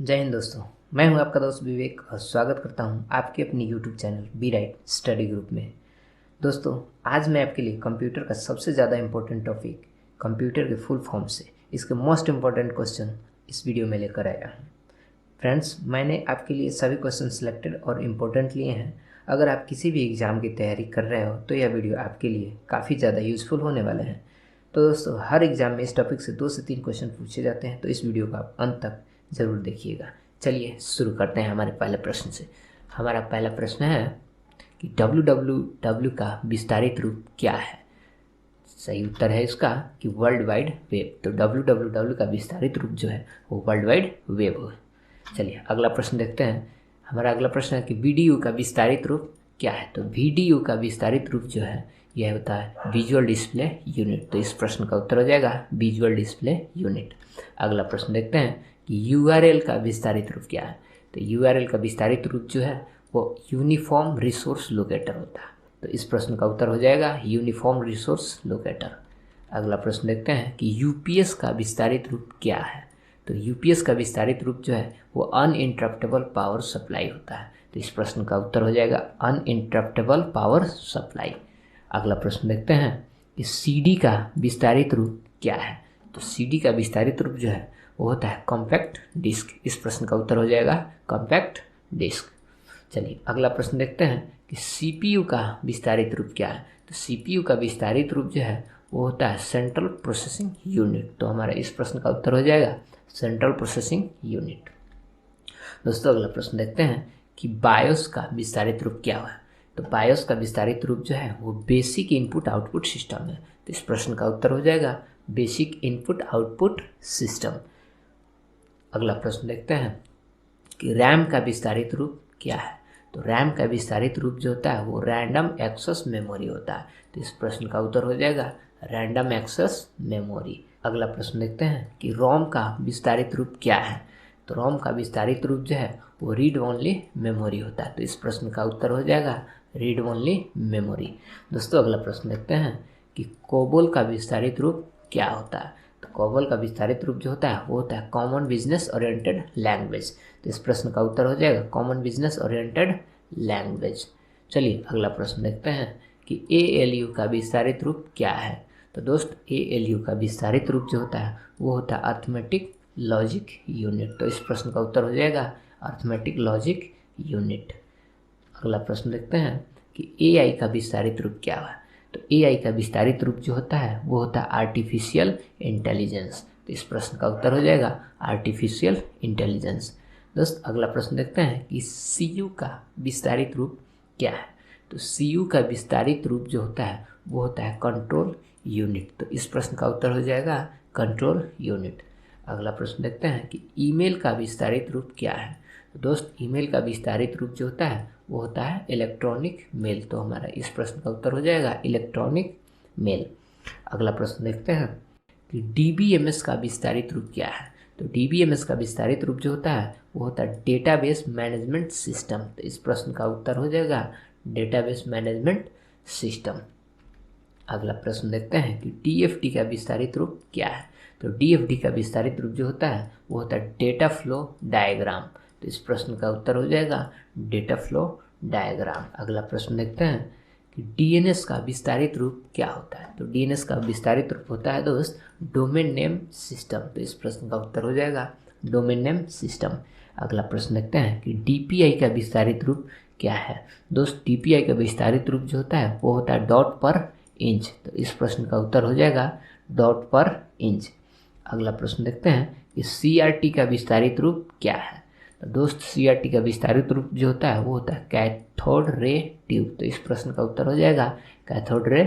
जय हिंद दोस्तों। मैं हूं आपका दोस्त विवेक और स्वागत करता हूं आपके अपने YouTube channel be right study group में। दोस्तों, आज मैं आपके लिए कंप्यूटर का सबसे ज़्यादा इम्पोर्टेंट टॉपिक, कंप्यूटर के फुल फॉर्म से इसके मोस्ट इम्पोर्टेंट क्वेश्चन इस वीडियो में लेकर आया हूँ। फ्रेंड्स, मैंने आपके लिए सभी क्वेश्चन सिलेक्टेड और इम्पोर्टेंट लिए हैं। अगर आप किसी भी एग्ज़ाम की तैयारी कर रहे हो तो यह वीडियो आपके लिए काफ़ी ज़्यादा यूज़फुल होने वाले हैं। तो दोस्तों, हर एग्ज़ाम में इस टॉपिक से 2 से 3 क्वेश्चन पूछे जाते हैं, तो इस वीडियो को आप अंत तक ज़रूर देखिएगा। चलिए शुरू करते हैं हमारे पहले प्रश्न से। हमारा पहला प्रश्न है कि www का विस्तारित रूप क्या है। सही उत्तर है इसका कि वर्ल्ड वाइड वेब। तो www का विस्तारित रूप जो है वो वर्ल्ड वाइड वेब है। चलिए अगला प्रश्न देखते हैं। हमारा अगला प्रश्न है कि वीडियो का विस्तारित रूप क्या है। तो वीडियो का विस्तारित रूप जो है यह होता है विजुअल डिस्प्ले यूनिट। तो इस प्रश्न का उत्तर हो जाएगा विजुअल डिस्प्ले यूनिट। अगला प्रश्न देखते हैं कि यूआरएल का विस्तारित रूप क्या है। तो यूआरएल का विस्तारित रूप जो है वो यूनिफॉर्म रिसोर्स लोकेटर होता है। तो इस प्रश्न का उत्तर हो जाएगा यूनिफॉर्म रिसोर्स लोकेटर। अगला प्रश्न देखते हैं कि यूपीएस का विस्तारित रूप क्या है। तो यूपीएस का विस्तारित रूप जो है वो अनइंटरप्टेबल पावर सप्लाई होता है। तो इस प्रश्न का उत्तर हो जाएगा अनइंटरप्टेबल पावर सप्लाई। अगला प्रश्न देखते हैं कि सीडी का विस्तारित रूप क्या है। तो सीडी का विस्तारित रूप जो है वो होता है कॉम्पैक्ट डिस्क। इस प्रश्न का उत्तर हो जाएगा कॉम्पैक्ट डिस्क। चलिए अगला प्रश्न देखते हैं कि सीपीयू का विस्तारित रूप क्या है। तो सीपीयू का विस्तारित रूप जो है वो होता है सेंट्रल प्रोसेसिंग यूनिट। तो हमारा इस प्रश्न का उत्तर हो जाएगा सेंट्रल प्रोसेसिंग यूनिट। दोस्तों अगला प्रश्न देखते हैं कि बायोस का विस्तारित रूप क्या है। तो बायोस का विस्तारित रूप जो है वो बेसिक इनपुट आउटपुट सिस्टम है। तो इस प्रश्न का उत्तर हो जाएगा बेसिक इनपुट आउटपुट सिस्टम। अगला प्रश्न देखते हैं कि रैम का विस्तारित रूप क्या है। तो रैम का विस्तारित रूप जो होता है वो रैंडम एक्सेस मेमोरी होता है। तो इस प्रश्न का उत्तर हो जाएगा रैंडम एक्सेस मेमोरी। अगला प्रश्न देखते हैं कि रोम का विस्तारित रूप क्या है। तो रोम का विस्तारित रूप जो है वो रीड ओनली मेमोरी होता है। तो इस प्रश्न का उत्तर हो जाएगा रीड ओनली मेमोरी। दोस्तों अगला प्रश्न देखते हैं कि कोबोल का विस्तारित रूप क्या होता है। तो कोबोल का विस्तारित रूप जो होता है वो होता है कॉमन बिजनेस ओरिएंटेड लैंग्वेज। तो इस प्रश्न का उत्तर हो जाएगा कॉमन बिजनेस ओरिएंटेड लैंग्वेज। चलिए अगला प्रश्न देखते हैं कि एएलयू का विस्तारित रूप क्या है। तो दोस्त एएलयू का विस्तारित रूप जो होता है वो होता है अर्थमेटिक लॉजिक यूनिट। तो इस प्रश्न का उत्तर हो जाएगा अर्थमेटिक लॉजिक यूनिट। अगला प्रश्न देखते हैं कि एआई का विस्तारित रूप क्या है। तो एआई का विस्तारित रूप जो होता है वो होता है आर्टिफिशियल इंटेलिजेंस। तो इस प्रश्न का उत्तर हो जाएगा आर्टिफिशियल इंटेलिजेंस। दोस्त अगला प्रश्न देखते हैं कि सीयू का विस्तारित रूप क्या है। तो सीयू का विस्तारित रूप जो होता है वो होता है कंट्रोल यूनिट। तो इस प्रश्न का उत्तर हो जाएगा कंट्रोल यूनिट। अगला प्रश्न देखते हैं कि ईमेल का विस्तारित रूप क्या है। तो दोस्त ईमेल का विस्तारित रूप जो होता है वो होता है इलेक्ट्रॉनिक मेल। तो हमारा इस प्रश्न का उत्तर हो जाएगा इलेक्ट्रॉनिक मेल। अगला प्रश्न देखते हैं कि डीबीएमएस का विस्तारित रूप क्या है। तो डीबीएमएस का विस्तारित रूप जो होता है वो होता है डेटाबेस मैनेजमेंट सिस्टम। तो इस प्रश्न का उत्तर हो जाएगा डेटाबेस मैनेजमेंट सिस्टम। अगला प्रश्न देखते हैं कि डीएफडी का विस्तारित रूप क्या है। तो डीएफडी का विस्तारित रूप जो होता है वो होता है डेटा फ्लो डायग्राम। तो इस प्रश्न का उत्तर हो जाएगा डेटा फ्लो डायग्राम। अगला प्रश्न देखते हैं कि डीएनएस का विस्तारित रूप क्या होता है। तो डीएनएस का विस्तारित रूप होता है दोस्त डोमेन नेम सिस्टम। तो इस प्रश्न का उत्तर हो जाएगा डोमेन नेम सिस्टम। अगला प्रश्न देखते हैं कि डीपीआई का विस्तारित रूप क्या है। दोस्त डीपीआई का विस्तारित रूप जो होता है वो होता है डॉट पर इंच। तो इस प्रश्न का उत्तर हो जाएगा डॉट पर इंच। अगला प्रश्न देखते हैं कि सीआरटी का विस्तारित रूप क्या है। तो दोस्त सीआरटी का विस्तारित रूप जो होता है वो होता है कैथोड रे ट्यूब। तो इस प्रश्न का उत्तर हो जाएगा कैथोड रे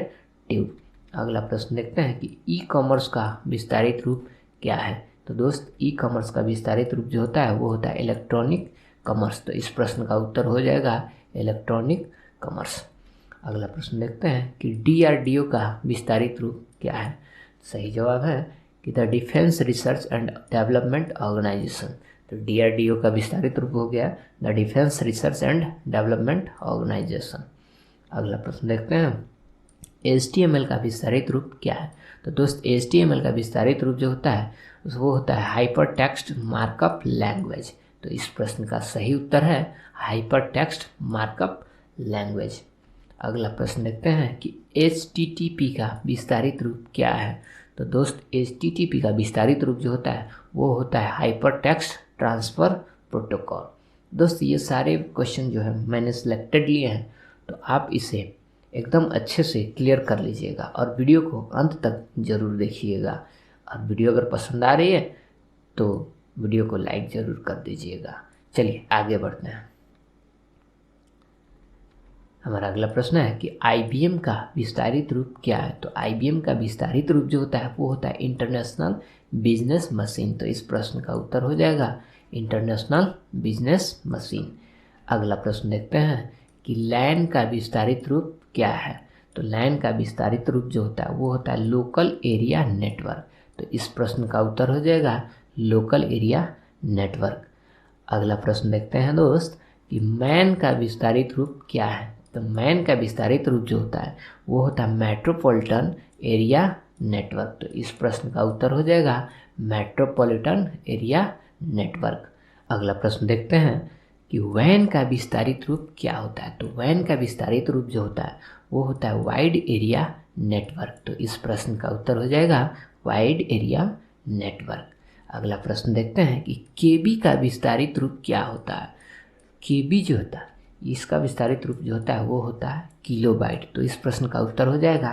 ट्यूब। अगला प्रश्न देखते हैं कि ई कॉमर्स का विस्तारित रूप क्या है। तो दोस्त ई कॉमर्स का विस्तारित रूप जो होता है वो होता है इलेक्ट्रॉनिक कॉमर्स। तो इस प्रश्न का उत्तर हो जाएगा इलेक्ट्रॉनिक कॉमर्स। अगला प्रश्न देखते हैं कि डीआरडीओ का विस्तारित रूप क्या है। सही जवाब है कि the defence research and development organisation. तो डीआरडीओ का विस्तारित रूप हो गया the defence research and development organisation. अगला प्रश्न देखते हैं HTML का विस्तारित रूप क्या है। तो दोस्त HTML का विस्तारित रूप जो होता है वो होता है हाइपर टेक्स्ट मार्कअप लैंग्वेज। तो इस प्रश्न का सही उत्तर है हाइपर टेक्स्ट मार्कअप लैंग्वेज। अगला प्रश्न देखते हैं कि HTTP का विस्तारित रूप क्या है। तो दोस्त HTTP का विस्तारित रूप जो होता है वो होता है हाइपर टेक्स्ट ट्रांसफ़र प्रोटोकॉल। दोस्त ये सारे क्वेश्चन जो है मैंने सिलेक्टेड लिए हैं, तो आप इसे एकदम अच्छे से क्लियर कर लीजिएगा और वीडियो को अंत तक ज़रूर देखिएगा। और वीडियो अगर पसंद आ रही है तो वीडियो को लाइक ज़रूर कर दीजिएगा। चलिए आगे बढ़ते हैं। हमारा अगला प्रश्न है कि IBM का विस्तारित रूप क्या है। तो IBM का विस्तारित रूप जो होता है वो होता है इंटरनेशनल बिजनेस मशीन। तो इस प्रश्न का उत्तर हो जाएगा इंटरनेशनल बिजनेस मशीन। अगला प्रश्न देखते हैं कि लैन का विस्तारित रूप क्या है। तो लैन का विस्तारित रूप जो होता है वो होता है लोकल एरिया नेटवर्क। तो इस प्रश्न का उत्तर हो जाएगा लोकल एरिया नेटवर्क। अगला प्रश्न देखते हैं दोस्त कि मैन का विस्तारित रूप क्या है। तो मैन का विस्तारित रूप जो होता है वो होता है मेट्रोपॉलिटन एरिया नेटवर्क। तो इस प्रश्न का उत्तर हो जाएगा मेट्रोपॉलिटन एरिया नेटवर्क। अगला प्रश्न देखते हैं कि वैन का विस्तारित रूप क्या होता है। तो वैन का विस्तारित रूप जो होता है वो होता है वाइड एरिया नेटवर्क। तो इस प्रश्न का उत्तर हो जाएगा वाइड एरिया नेटवर्क। अगला प्रश्न देखते हैं कि केबी का विस्तारित रूप क्या होता है। केबी जो होता है इसका विस्तारित रूप जो होता है वो होता है किलोबाइट। तो इस प्रश्न का उत्तर हो जाएगा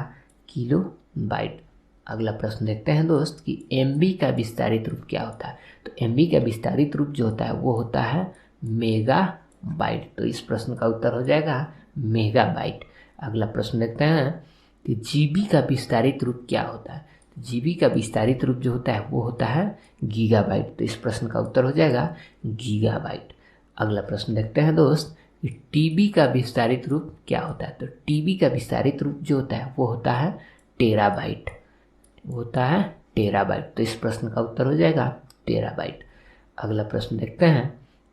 किलोबाइट। अगला प्रश्न देखते हैं दोस्त कि एमबी का विस्तारित रूप क्या होता है। तो एमबी का विस्तारित रूप जो होता है वो होता है मेगाबाइट। तो इस प्रश्न का उत्तर हो जाएगा मेगाबाइट। अगला प्रश्न देखते हैं कि जीबी का विस्तारित रूप क्या होता है। जीबी का विस्तारित रूप जो होता है वो होता है गीगाबाइट। तो इस प्रश्न का उत्तर हो जाएगा गीगाबाइट। अगला प्रश्न देखते हैं दोस्त कि टीबी का विस्तारित रूप क्या होता है। तो टीबी का विस्तारित रूप जो होता है वो होता है टेराबाइट। वो होता है टेराबाइट। तो इस प्रश्न का उत्तर हो जाएगा टेराबाइट। अगला प्रश्न देखते हैं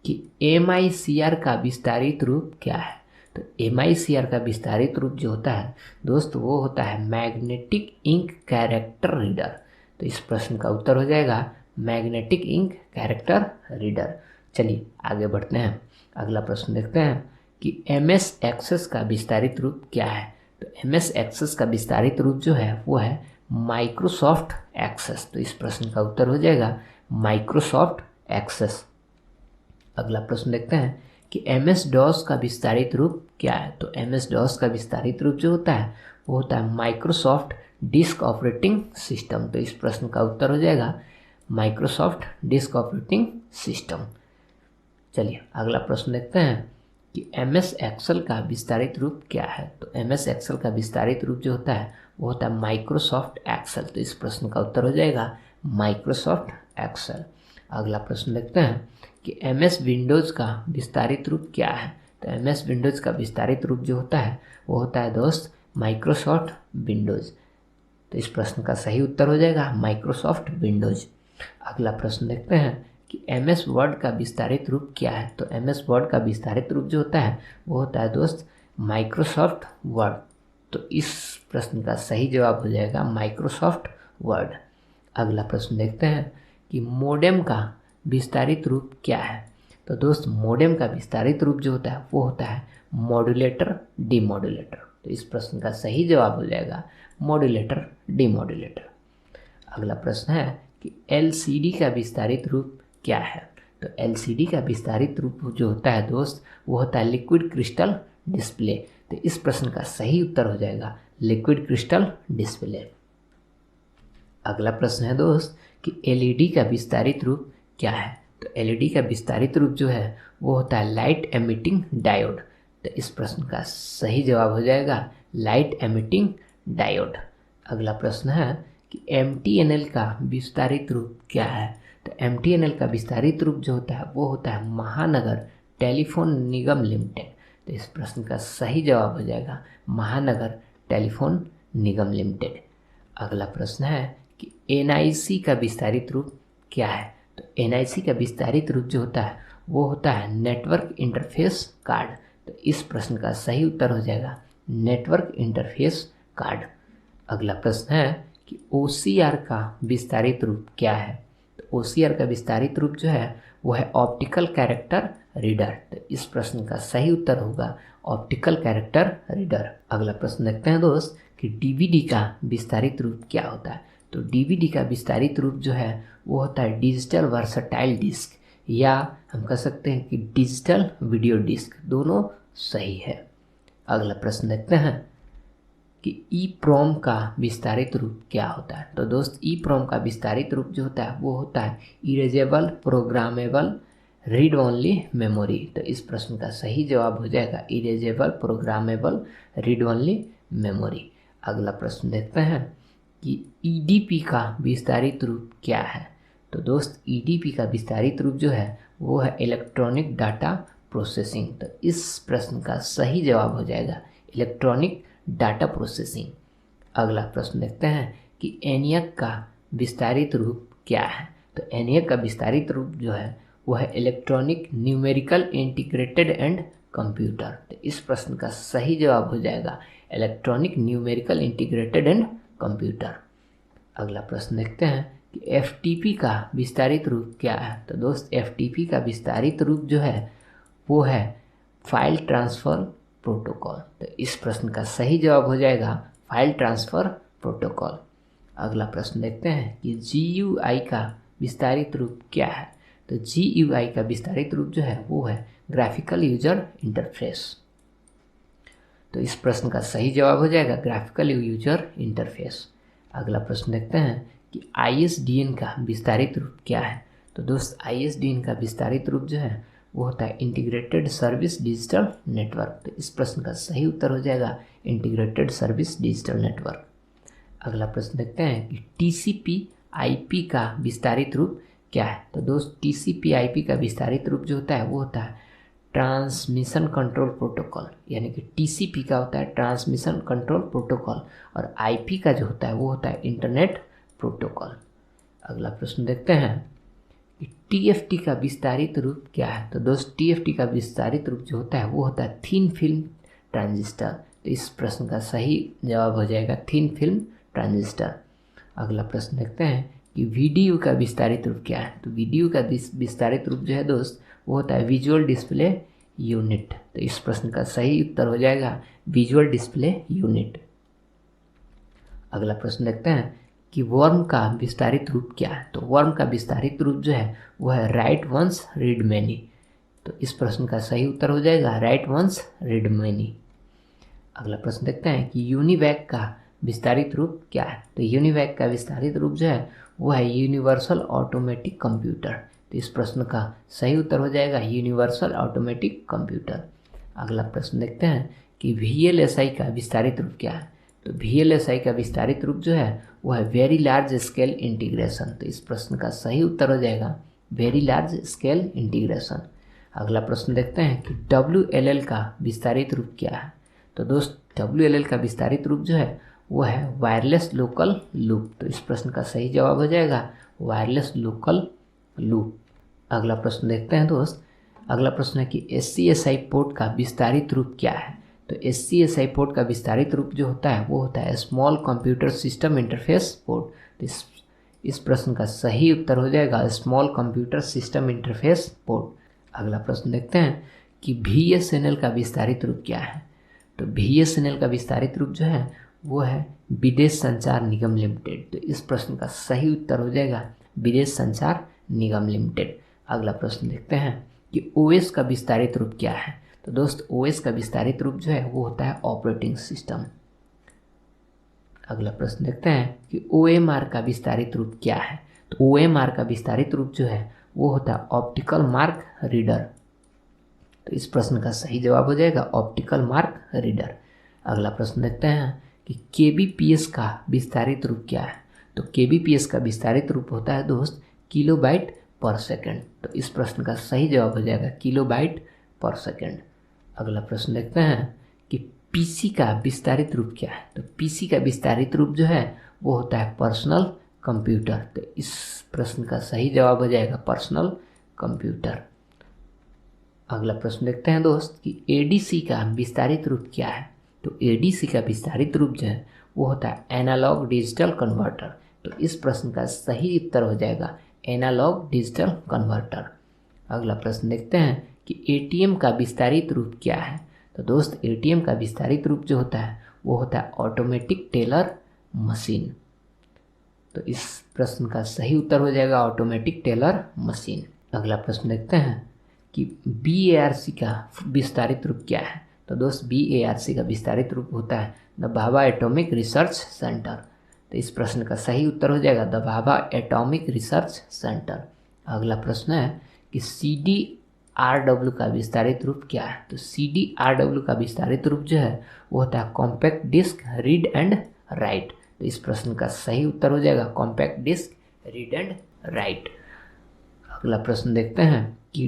कि MICR का विस्तारित रूप क्या है। तो MICR का विस्तारित रूप जो होता है दोस्त वो होता है मैग्नेटिक इंक कैरेक्टर रीडर। तो इस प्रश्न का उत्तर हो जाएगा मैग्नेटिक इंक कैरेक्टर रीडर। चलिए आगे बढ़ते हैं। अगला प्रश्न देखते हैं कि MS एक्सेस का विस्तारित रूप क्या है। तो MS एक्सेस का विस्तारित रूप जो है वो है माइक्रोसॉफ्ट एक्सेस। तो इस प्रश्न का उत्तर हो जाएगा माइक्रोसॉफ्ट एक्सेस। अगला प्रश्न देखते हैं कि MS DOS का विस्तारित रूप क्या है। तो MS DOS का विस्तारित रूप जो होता है वो होता है माइक्रोसॉफ्ट डिस्क ऑपरेटिंग सिस्टम। तो इस प्रश्न का उत्तर हो जाएगा माइक्रोसॉफ्ट डिस्क ऑपरेटिंग सिस्टम। चलिए अगला प्रश्न देखते हैं कि MS एक्सेल का विस्तारित रूप क्या है। तो MS एक्सेल का विस्तारित रूप जो होता है वो होता है माइक्रोसॉफ्ट एक्सेल। तो इस प्रश्न का उत्तर हो जाएगा माइक्रोसॉफ्ट एक्सेल। अगला प्रश्न देखते हैं कि MS विंडोज़ का विस्तारित रूप क्या है। तो MS विंडोज़ का विस्तारित रूप जो होता है वो होता है दोस्त माइक्रोसॉफ्ट विंडोज़। तो इस प्रश्न का सही उत्तर हो जाएगा माइक्रोसॉफ्ट विंडोज़। अगला प्रश्न देखते हैं कि MS वर्ड का विस्तारित रूप क्या है। तो MS वर्ड का विस्तारित रूप जो होता है वो होता है दोस्त माइक्रोसॉफ्ट वर्ड। तो इस प्रश्न का सही जवाब हो जाएगा माइक्रोसॉफ्ट वर्ड। अगला प्रश्न देखते हैं कि मोडेम का विस्तारित रूप क्या है। तो दोस्त मोडेम का विस्तारित रूप जो होता है वो होता है मॉड्यूलेटर डीमॉड्यूलेटर। तो इस प्रश्न का सही जवाब हो जाएगा मॉड्यूलेटर डीमॉड्यूलेटर। अगला प्रश्न है कि LCD का विस्तारित रूप क्या है। तो LCD का विस्तारित रूप जो होता है दोस्त वो होता है लिक्विड क्रिस्टल डिस्प्ले। तो इस प्रश्न का सही उत्तर हो जाएगा लिक्विड क्रिस्टल डिस्प्ले। अगला प्रश्न है दोस्त कि LED का विस्तारित रूप क्या है। तो LED का विस्तारित रूप जो है वो होता है लाइट एमिटिंग डायोड। तो इस प्रश्न का सही जवाब हो जाएगा लाइट एमिटिंग डायोड। अगला प्रश्न है कि MTNL का विस्तारित रूप क्या है। तो MTNL का विस्तारित रूप जो होता है वो होता है महानगर टेलीफोन निगम लिमिटेड। तो इस प्रश्न का सही जवाब हो जाएगा महानगर टेलीफोन निगम लिमिटेड। अगला प्रश्न है कि NIC का विस्तारित रूप क्या है। तो NIC का विस्तारित रूप जो होता है वो होता है नेटवर्क इंटरफेस कार्ड। तो इस प्रश्न का सही उत्तर हो जाएगा नेटवर्क इंटरफेस कार्ड। अगला प्रश्न है कि OCR का विस्तारित रूप क्या है। तो OCR का विस्तारित रूप जो है वो है ऑप्टिकल कैरेक्टर रीडर। तो इस प्रश्न का सही उत्तर होगा ऑप्टिकल कैरेक्टर रीडर। अगला प्रश्न देखते हैं दोस्त कि डीवीडी का विस्तारित रूप क्या होता है। तो डीवीडी का विस्तारित रूप जो है वो होता है डिजिटल वर्सटाइल डिस्क, या हम कह सकते हैं कि डिजिटल वीडियो डिस्क, दोनों सही है। अगला प्रश्न देखते हैं कि ईप्रोम का विस्तारित रूप क्या होता है। तो दोस्त ईप्रोम का विस्तारित रूप जो होता है वो होता है erasable programmable read only memory. तो इस प्रश्न का सही जवाब हो जाएगा erasable programmable read only memory. अगला प्रश्न देखते हैं कि ईडीपी का विस्तारित रूप क्या है। तो दोस्त ईडीपी का विस्तारित रूप जो है वो है इलेक्ट्रॉनिक डाटा प्रोसेसिंग। तो इस प्रश्न का सही जवाब हो जाएगा इलेक्ट्रॉनिक डाटा प्रोसेसिंग। अगला प्रश्न देखते हैं कि एनियक का विस्तारित रूप क्या है। तो एनियक का विस्तारित रूप जो है वो है electronic numerical integrated and computer. तो इस प्रश्न का सही जवाब हो जाएगा electronic numerical integrated and computer. अगला प्रश्न देखते हैं कि एफटीपी का विस्तारित रूप क्या है। तो दोस्त एफटीपी का विस्तारित रूप जो है वो है फाइल ट्रांसफ़र प्रोटोकॉल। तो इस प्रश्न का सही जवाब हो जाएगा फाइल ट्रांसफ़र प्रोटोकॉल। अगला प्रश्न देखते हैं कि जीयूआई का विस्तारित रूप क्या है। तो जीयूआई का विस्तारित रूप जो है वो है ग्राफिकल यूजर इंटरफेस। तो इस प्रश्न का सही जवाब हो जाएगा ग्राफिकल यूजर इंटरफेस। अगला प्रश्न देखते हैं कि आईएसडीएन का विस्तारित रूप क्या है। तो दोस्त आईएसडीएन का विस्तारित रूप जो है वो होता है इंटीग्रेटेड सर्विस डिजिटल नेटवर्क। तो इस प्रश्न का सही उत्तर हो जाएगा इंटीग्रेटेड सर्विस डिजिटल नेटवर्क। अगला प्रश्न देखते हैं कि टीसीपी आईपी का विस्तारित रूप क्या है। तो दोस्त टीसीपी आईपी का विस्तारित रूप जो होता है वो होता है ट्रांसमिशन कंट्रोल प्रोटोकॉल, यानी कि टीसीपी का होता है ट्रांसमिशन कंट्रोल प्रोटोकॉल, और आईपी का जो होता है वो होता है इंटरनेट प्रोटोकॉल। अगला प्रश्न देखते हैं कि टीएफटी का विस्तारित रूप क्या है। तो दोस्त टीएफटी का विस्तारित रूप जो होता है वो होता है थिन फिल्म ट्रांजिस्टर। तो इस प्रश्न का सही जवाब हो जाएगा थिन फिल्म ट्रांजिस्टर। अगला प्रश्न देखते हैं कि वीडियो का विस्तारित रूप क्या है। तो वीडियो का विस्तारित रूप जो है दोस्त वो होता है विजुअल डिस्प्ले यूनिट। तो इस प्रश्न का सही उत्तर हो जाएगा विजुअल डिस्प्ले यूनिट। अगला प्रश्न देखते हैं कि वर्म का विस्तारित रूप क्या है। तो वर्म का विस्तारित रूप जो है वो है राइट वंस रीड मैनी। तो इस प्रश्न का सही उत्तर हो जाएगा राइट वंस रीड मैनी। अगला प्रश्न देखते हैं कि यूनिवैक का विस्तारित रूप क्या है। तो यूनिवैक का विस्तारित रूप जो है वो है यूनिवर्सल ऑटोमेटिक कंप्यूटर। तो इस प्रश्न का सही उत्तर हो जाएगा यूनिवर्सल ऑटोमेटिक कंप्यूटर। अगला प्रश्न देखते हैं कि वीएलएसआई का विस्तारित रूप क्या है। तो वीएलएसआई का विस्तारित रूप जो है वो है वेरी लार्ज स्केल इंटीग्रेशन। तो इस प्रश्न का सही उत्तर हो जाएगा वेरी लार्ज स्केल इंटीग्रेशन। अगला प्रश्न देखते हैं कि डब्ल्यूएलएल का विस्तारित रूप क्या है। तो दोस्त डब्ल्यूएलएल का विस्तारित रूप जो है वो है वायरलेस लोकल लूप। तो इस प्रश्न का सही जवाब हो जाएगा वायरलेस लोकल लूप। अगला प्रश्न देखते हैं दोस्त। अगला प्रश्न है कि एससीएसआई पोर्ट का विस्तारित रूप क्या है। तो एससीएसआई पोर्ट का विस्तारित रूप जो होता है वो होता है small computer system interface port. तो इस प्रश्न का सही उत्तर हो जाएगा small computer system interface port. अगला प्रश्न देखते हैं कि बीएसएनएल का विस्तारित रूप क्या है। तो बीएसएनएल का विस्तारित रूप जो है वो है विदेश संचार निगम लिमिटेड। तो इस प्रश्न का सही उत्तर हो जाएगा विदेश संचार निगम लिमिटेड। अगला प्रश्न देखते हैं कि ओएस का विस्तारित रूप क्या है। तो दोस्त ओएस का विस्तारित रूप जो है वो होता है ऑपरेटिंग सिस्टम। अगला प्रश्न देखते हैं कि ओएमआर का विस्तारित रूप क्या है। तो ओएमआर का विस्तारित रूप जो है वो होता है ऑप्टिकल मार्क रीडर। तो इस प्रश्न का सही जवाब हो जाएगा ऑप्टिकल मार्क रीडर। अगला प्रश्न देखते हैं कि केबीपीएस का विस्तारित रूप क्या है। तो केबीपीएस का विस्तारित रूप होता है दोस्त किलोबाइट पर सेकंड। तो इस प्रश्न का सही जवाब हो जाएगा किलोबाइट पर सेकंड। अगला प्रश्न देखते हैं कि पीसी का विस्तारित रूप क्या है। तो पीसी का विस्तारित रूप जो है वो होता है पर्सनल कंप्यूटर। तो इस प्रश्न का सही जवाब हो जाएगा पर्सनल कंप्यूटर। अगला प्रश्न देखते हैं दोस्त कि एडीसी का विस्तारित रूप क्या है। तो एडीसी का विस्तारित रूप जो है वो होता है एनालॉग डिजिटल कन्वर्टर। तो इस प्रश्न का सही उत्तर हो जाएगा एनालॉग डिजिटल कन्वर्टर। अगला प्रश्न देखते हैं कि एटीएम का विस्तारित रूप क्या है। तो दोस्त एटीएम का विस्तारित रूप जो होता है वो होता है ऑटोमेटिक टेलर मशीन। तो इस प्रश्न का सही उत्तर हो जाएगा ऑटोमेटिक टेलर मशीन। अगला प्रश्न देखते हैं कि BARC का विस्तारित रूप क्या है। तो दोस्त BARC का विस्तारित रूप होता है the Bhabha atomic research centre. तो इस प्रश्न का सही उत्तर हो जाएगा the Bhabha atomic research centre. अगला प्रश्न है कि CDRW का विस्तारित रूप क्या है। तो CDRW का विस्तारित रूप जो है वो होता है compact disc read and write. तो इस प्रश्न का सही उत्तर हो जाएगा compact disc read and write. अगला प्रश्न देखते हैं कि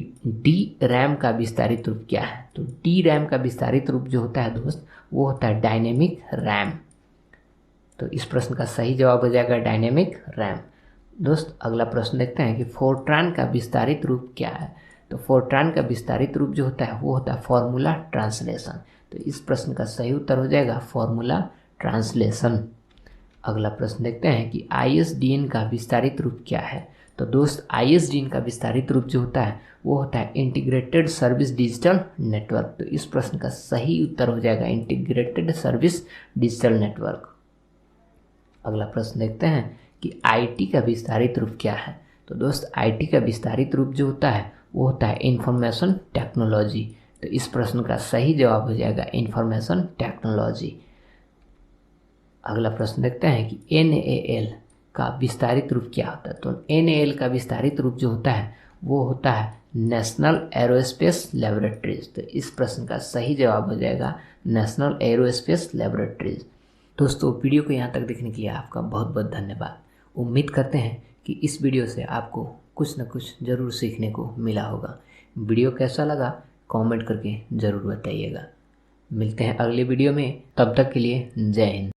DRAM का विस्तारित रूप क्या है। तो DRAM का विस्तारित रूप जो होता है दोस्त वो होता है डायनेमिक रैम। तो इस प्रश्न का सही जवाब हो जाएगा डायनेमिक रैम। दोस्त अगला प्रश्न देखते हैं कि फोर्ट्रान का विस्तारित रूप क्या है। तो फोर्ट्रान का विस्तारित रूप जो होता है वो होता है फॉर्मूला ट्रांसलेशन। तो इस प्रश्न का सही उत्तर हो जाएगा फॉर्मूला ट्रांसलेशन। अगला प्रश्न देखते हैं कि ISDN का विस्तारित रूप क्या है। तो दोस्त ISDN का विस्तारित रूप जो होता है वो होता है इंटीग्रेटेड सर्विस डिजिटल नेटवर्क। तो इस प्रश्न का सही उत्तर हो जाएगा इंटीग्रेटेड सर्विस डिजिटल नेटवर्क। अगला प्रश्न देखते हैं कि IT का विस्तारित रूप क्या है। तो दोस्त IT का विस्तारित रूप जो होता है वो होता है इंफॉर्मेशन टेक्नोलॉजी। तो इस प्रश्न का सही जवाब हो जाएगा इंफॉर्मेशन टेक्नोलॉजी। अगला प्रश्न देखते हैं कि NAL का विस्तारित रूप क्या होता है। तो NAL का विस्तारित रूप जो होता है वो होता है नेशनल एरोस्पेस लैबोरेटरीज। तो इस प्रश्न का सही जवाब हो जाएगा नेशनल एरोस्पेस लैबोरेटरीज। दोस्तों वीडियो को यहाँ तक देखने के लिए आपका बहुत बहुत धन्यवाद। उम्मीद करते हैं कि इस वीडियो से आपको कुछ न कुछ ज़रूर सीखने को मिला होगा। वीडियो कैसा लगा कमेंट करके ज़रूर बताइएगा। मिलते हैं अगले वीडियो में, तब तक के लिए जय हिंद।